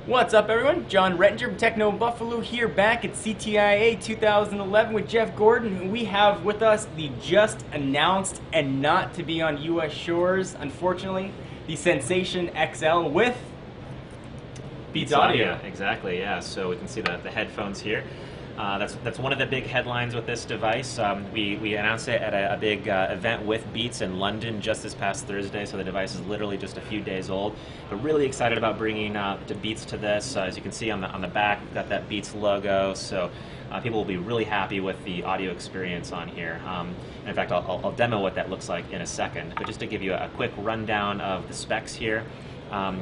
What's up, everyone? John Rettinger from Techno Buffalo here, back at CTIA 2011 with Jeff Gordon. We have with us the just announced and not to be on U.S. shores, unfortunately, the Sensation XL with Beats Audio. Exactly, yeah. So we can see the headphones here. That's one of the big headlines with this device. We announced it at a big event with Beats in London just this past Thursday, so the device is literally just a few days old. But really excited about bringing the Beats to this. As you can see on the back, we've got that Beats logo, so people will be really happy with the audio experience on here. In fact, I'll demo what that looks like in a second. But just to give you a quick rundown of the specs here,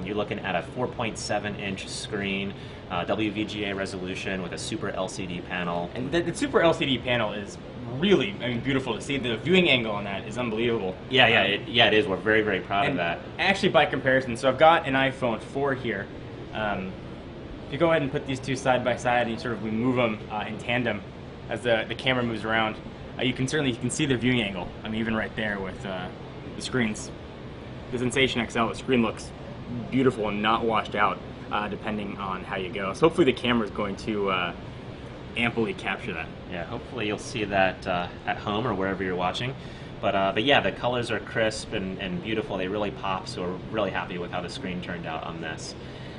you're looking at a 4.7-inch screen, WVGA resolution with a Super LCD panel. And the Super LCD panel is really, beautiful to see. The viewing angle on that is unbelievable. Yeah, it is. We're very, very proud of that. Actually, by comparison, so I've got an iPhone 4 here. If you go ahead and put these two side by side and we move them in tandem as the camera moves around, you can see the viewing angle. Even right there with the screens. The Sensation XL, the screen looks beautiful and not washed out, depending on how you go. So hopefully the camera is going to amply capture that. Yeah, hopefully you'll see that at home or wherever you're watching. But yeah, the colors are crisp and beautiful. They really pop, so we're really happy with how the screen turned out on this.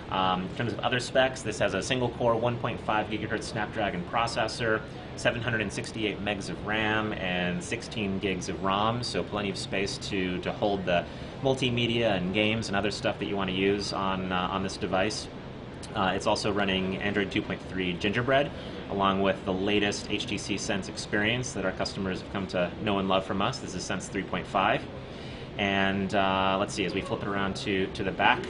In terms of other specs, this has a single-core 1.5 gigahertz Snapdragon processor, 768 megs of RAM, and 16 gigs of ROM, so plenty of space to hold the multimedia and games and other stuff that you want to use on this device. It's also running Android 2.3 Gingerbread, along with the latest HTC Sense experience that our customers have come to know and love from us. This is Sense 3.5. And let's see, as we flip it around to the back,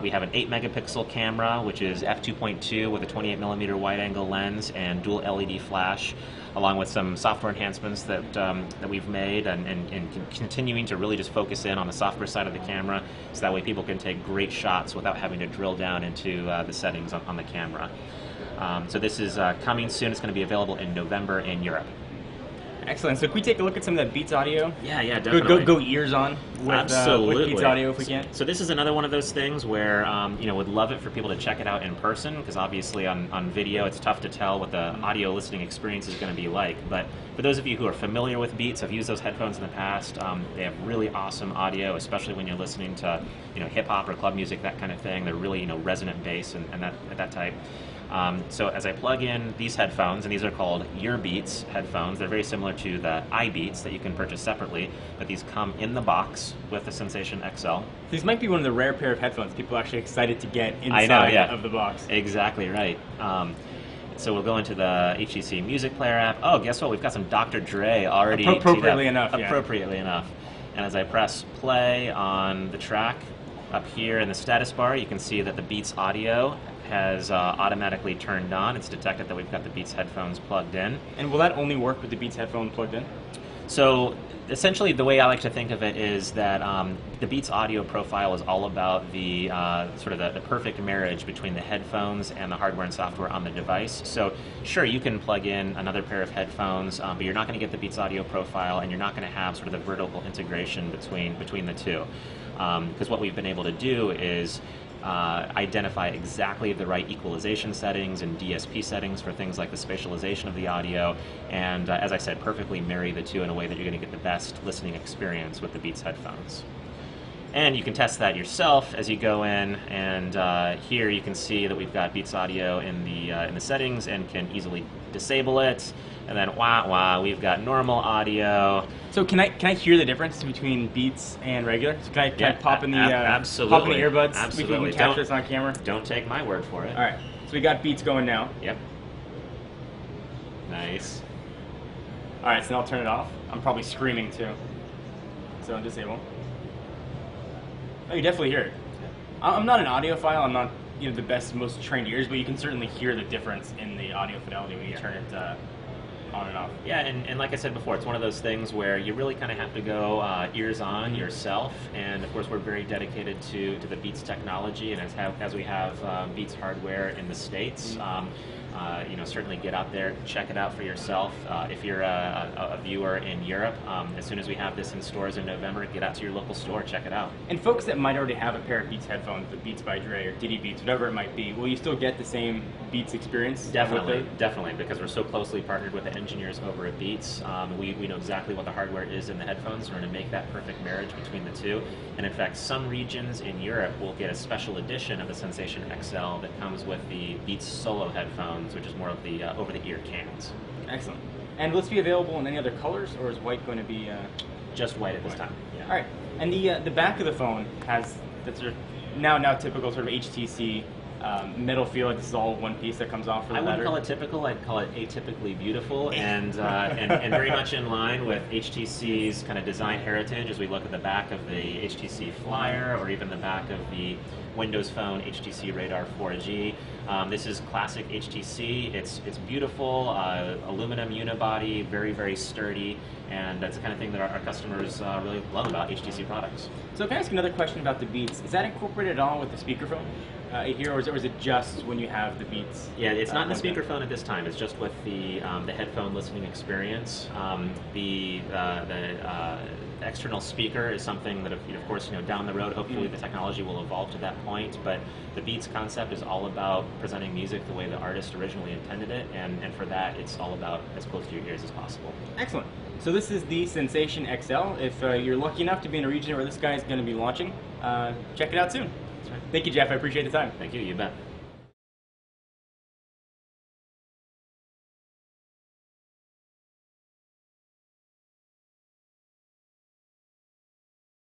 we have an 8 megapixel camera, which is f2.2 with a 28mm wide-angle lens and dual LED flash, along with some software enhancements that we've made and continuing to really just focus in on the software side of the camera, so that way people can take great shots without having to drill down into the settings on the camera. So this is coming soon. It's going to be available in November in Europe. Excellent. So can we take a look at some of that Beats Audio? Yeah, definitely. Go ears on with Beats Audio if we can. So this is another one of those things where would love it for people to check it out in person, because obviously on video it's tough to tell what the audio listening experience is going to be like. But for those of you who are familiar with Beats, have used those headphones in the past, they have really awesome audio, especially when you're listening to hip hop or club music, that kind of thing. They're really resonant bass and that type. So as I plug in these headphones, and these are called Your Beats headphones, they're very similar to the iBeats that you can purchase separately, but these come in the box with the Sensation XL. These might be one of the rare pair of headphones people are actually excited to get inside of the box. Exactly right. So we'll go into the HTC Music Player app. Oh, guess what? We've got some Dr. Dre already. Appropriately enough. And as I press play on the track, up here in the status bar, you can see that the Beats Audio has automatically turned on. It's detected that we've got the Beats headphones plugged in. And will that only work with the Beats headphone plugged in? So essentially the way I like to think of it is that the Beats audio profile is all about the the perfect marriage between the headphones and the hardware and software on the device. So sure, you can plug in another pair of headphones, but you're not going to get the Beats audio profile, and you're not going to have the vertical integration between the two. Because what we've been able to do is identify exactly the right equalization settings and DSP settings for things like the spatialization of the audio, and as I said, perfectly marry the two in a way that you're going to get the best listening experience with the Beats headphones. And you can test that yourself as you go in, and here you can see that we've got Beats Audio in the settings and can easily disable it. And then we've got normal audio. So can I hear the difference between Beats and regular? So can I pop in the absolutely. Pop in the earbuds? Absolutely. We can capture this on camera. Don't take my word for it. All right. So we got Beats going now. Yep. Nice. All right. So now I'll turn it off. I'm probably screaming too. So I'll disable. Oh, you definitely hear it. I'm not an audiophile. I'm not the best, most trained ears, but you can certainly hear the difference in the audio fidelity when you turn it on and off. Yeah, and like I said before, it's one of those things where you really kind of have to go ears on yourself, and of course we're very dedicated to the Beats technology, and as we have Beats hardware in the States, certainly get out there, check it out for yourself. If you're a viewer in Europe, as soon as we have this in stores in November, get out to your local store, check it out. And folks that might already have a pair of Beats headphones, the Beats by Dre or Diddy Beats, whatever it might be, will you still get the same Beats experience? Definitely, because we're so closely partnered with the engineers over at Beats. We know exactly what the hardware is in the headphones. We're going to make that perfect marriage between the two. And in fact, some regions in Europe will get a special edition of the Sensation XL that comes with the Beats Solo headphones, which is more of the over-the-ear cans. Excellent. And will this be available in any other colors, or is white going to be... Just white at this time. Yeah. All right. And the back of the phone has that sort of now typical sort of HTC metal feel. Like this is all one piece that comes off for the I wouldn't letter. call it typical. I'd call it atypically beautiful, and very much in line with HTC's kind of design heritage. As we look at the back of the HTC Flyer, or even the back of the Windows Phone HTC Radar 4G. This is classic HTC. It's beautiful, aluminum unibody, very, very sturdy, and that's the kind of thing that our customers really love about HTC products. So can I ask another question about the Beats? Is that incorporated at all with the speakerphone here, or is it just when you have the Beats? Yeah, it's not in the speakerphone at this time. It's just with the headphone listening experience. The external speaker is something that, of course, down the road, hopefully the technology will evolve to that point. But the Beats concept is all about presenting music the way the artist originally intended it, and for that, it's all about as close to your ears as possible. Excellent. So this is the Sensation XL. If you're lucky enough to be in a region where this guy is going to be launching, check it out soon. That's right. Thank you, Jeff. I appreciate the time. Thank you. You bet.